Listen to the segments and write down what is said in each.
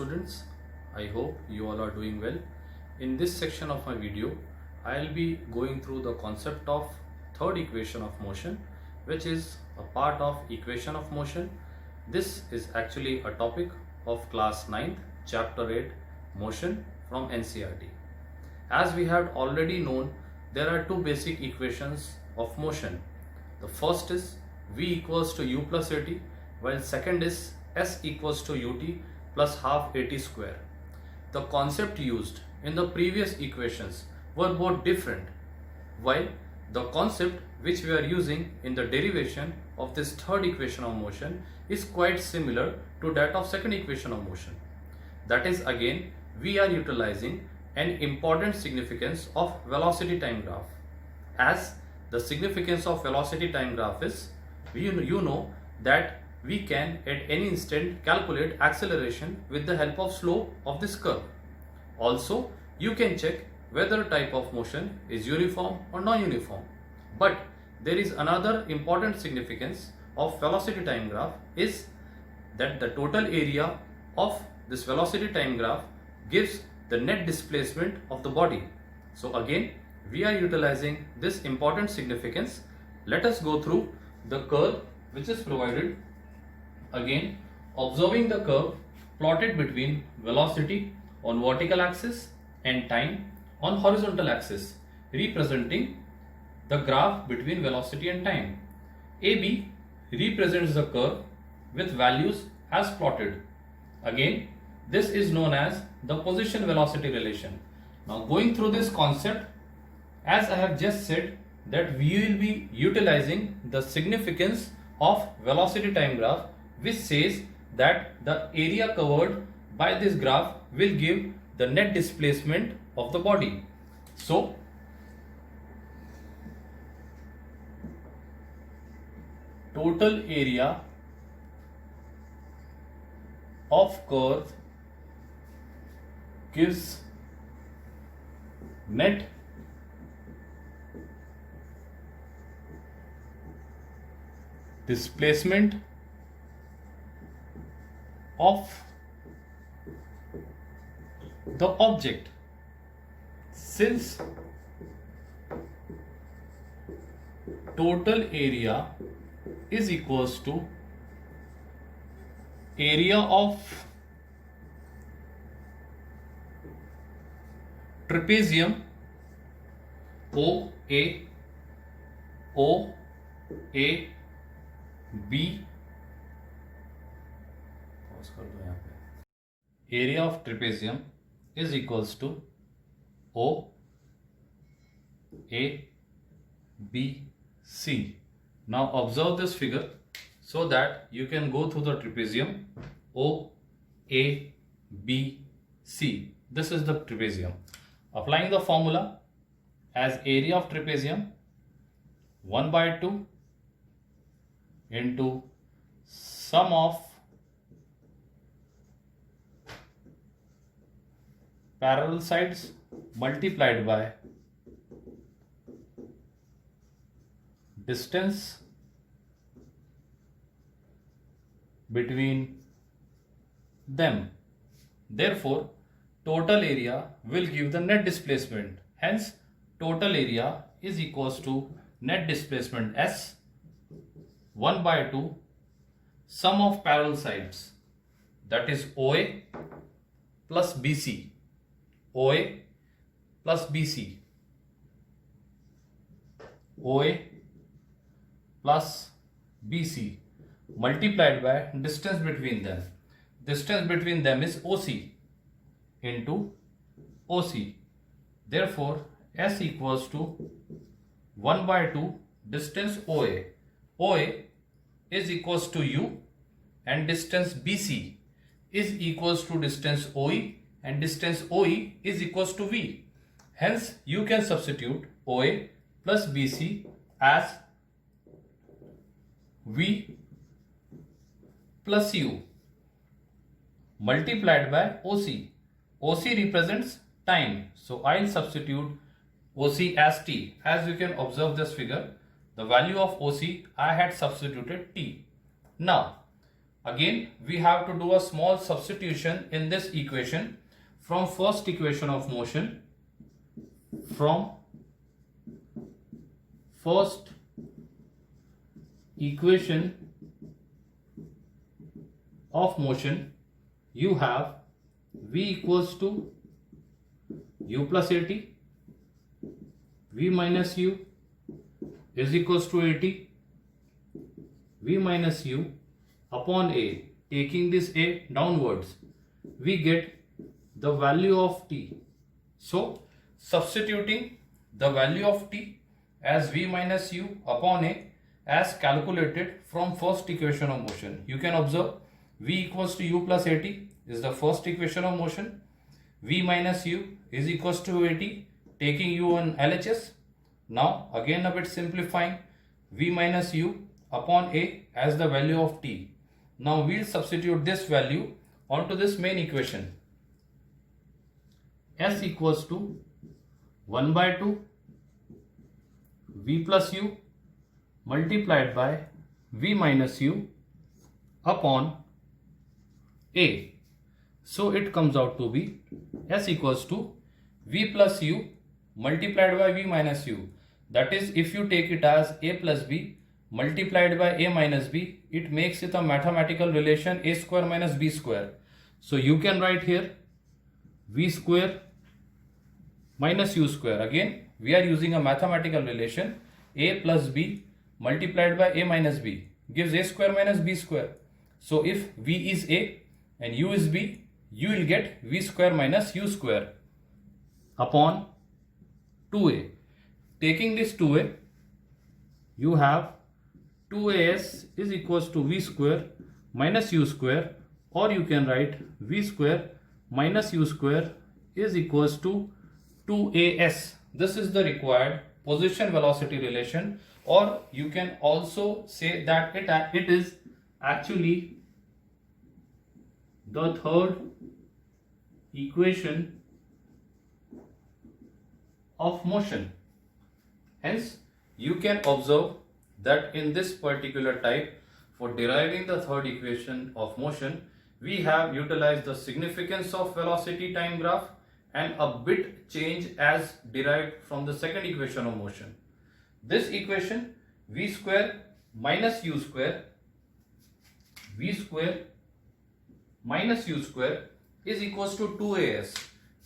students, I hope you all are doing well. In this section of my video, I'll be going through the concept of third equation of motion, which is a part of equation of motion. This is actually a topic of class 9th chapter 8 motion from NCERT. As we have already known, there are two basic equations of motion. The first is V equals to U plus AT, while second is S equals to UT plus half AT square. The concept used in the previous equations were both different, while the concept which we are using in the derivation of this third equation of motion is quite similar to that of second equation of motion. That is, again, we are utilizing an important significance of velocity time graph. As the significance of velocity time graph is, you know that we can at any instant calculate acceleration with the help of slope of this curve. Also, you can check whether type of motion is uniform or non-uniform. But there is another important significance of velocity time graph is that the total area of this velocity time graph gives the net displacement of the body. So again, we are utilizing this important significance. Let us go through the curve which is provided. Again, observing the curve plotted between velocity on vertical axis and time on horizontal axis, representing the graph between velocity and time. AB represents the curve with values as plotted. Again, this is known as the position velocity relation. Now, going through this concept, as I have just said, that we will be utilizing the significance of velocity time graph, which says that the area covered by this graph will give the net displacement of the body. So, total area of curve gives net displacement of the object. Since total area is equals to area of trapezium OA, B, area of trapezium is equals to O, A, B, C. Now observe this figure so that you can go through the trapezium O, A, B, C. This is the trapezium. Applying the formula as area of trapezium 1 by 2 into sum of parallel sides multiplied by distance between them. Therefore, total area will give the net displacement. Hence, total area is equals to net displacement S 1 by 2 sum of parallel sides, that is OA plus BC, OA plus BC, OA plus BC multiplied by distance between them. Distance between them is OC into OC. Therefore, S equals to 1 by 2 distance OA. OA is equals to U and distance BC is equals to distance OE and distance OE is equals to V. Hence, you can substitute OA plus BC as V plus U multiplied by OC. OC represents time. So, I will substitute OC as T. As you can observe this figure, the value of OC I had substituted T. Now, Again, we have to do a small substitution in this equation from first equation of motion. From first equation of motion, you have v equals to u plus at, v minus u is equals to at, v minus u upon a. Taking this a downwards, we get the value of t. So substituting the value of t as v minus u upon a as calculated from first equation of motion, you can observe v equals to u plus at is the first equation of motion. V minus u is equals to at, taking u on LHS. Now again a bit simplifying, v minus u upon a as the value of t. Now we'll substitute this value onto this main equation. S equals to 1 by 2 v plus u multiplied by v minus u upon a. So it comes out to be S equals to v plus u multiplied by v minus u. That is, if you take it as a plus b multiplied by a minus b, it makes it a mathematical relation a square minus b square. So you can write here v square minus u square. Again, we are using a mathematical relation a plus b multiplied by a minus b gives a square minus b square. So if v is a and u is b, you will get v square minus u square upon 2a. Taking this 2a, you have 2as is equals to v square minus u square, or you can write v square minus u square is equals to 2as. This is the required position velocity relation, or you can also say that it is actually the third equation of motion. Hence, you can observe that in this particular type, for deriving the third equation of motion, we have utilized the significance of velocity time graph and a bit change as derived from the second equation of motion. This equation v square minus u square, v square minus u square is equals to 2as.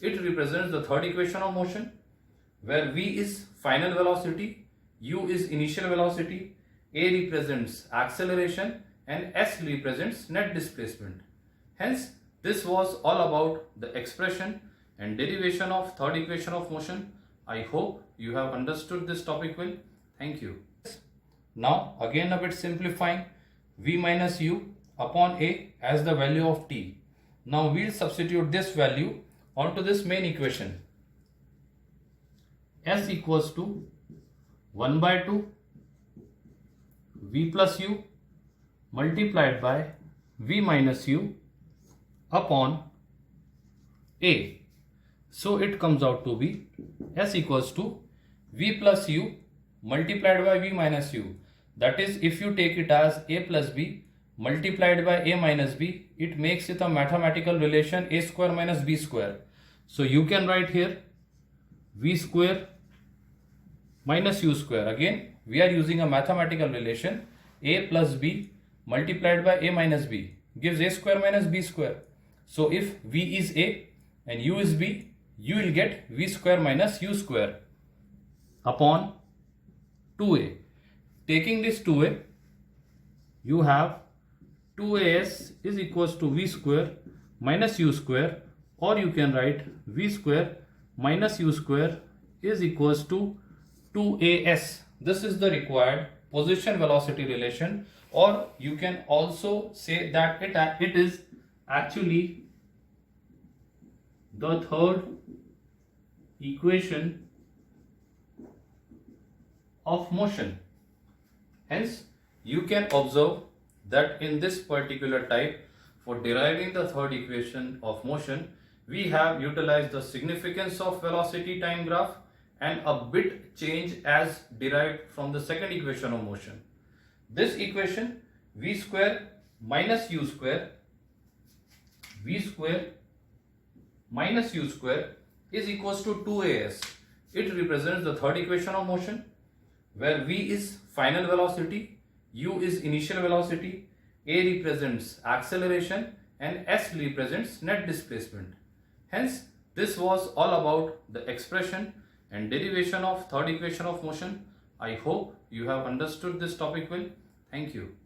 It represents the third equation of motion, where v is final velocity, u is initial velocity, a represents acceleration, and s represents net displacement. Hence, this was all about the expression and derivation of third equation of motion. I hope you have understood this topic well. Thank you. Now again a bit simplifying, v minus u upon a as the value of t. Now we'll substitute this value onto this main equation. S equals to 1 by 2 v plus u multiplied by v minus u upon a. So it comes out to be S equals to v plus u multiplied by v minus u. That is, if you take it as a plus b multiplied by a minus b, it makes it a mathematical relation a square minus b square. So you can write here v square minus u square. Again, we are using a mathematical relation a plus b multiplied by a minus b gives a square minus b square. So if v is a and u is b, you will get v square minus u square upon 2a. Taking this 2a, you have 2as is equals to v square minus u square, or you can write v square minus u square is equals to 2as. This is the required position velocity relation, or you can also say that it is actually the third equation of motion. Hence, you can observe that in this particular type, for deriving the third equation of motion, we have utilized the significance of velocity time graph and a bit change as derived from the second equation of motion. This equation v square minus u square v square minus u square is equals to 2as. It represents the third equation of motion, where v is final velocity, u is initial velocity, a represents acceleration and s represents net displacement. Hence, this was all about the expression and derivation of third equation of motion. I hope you have understood this topic well. Thank you.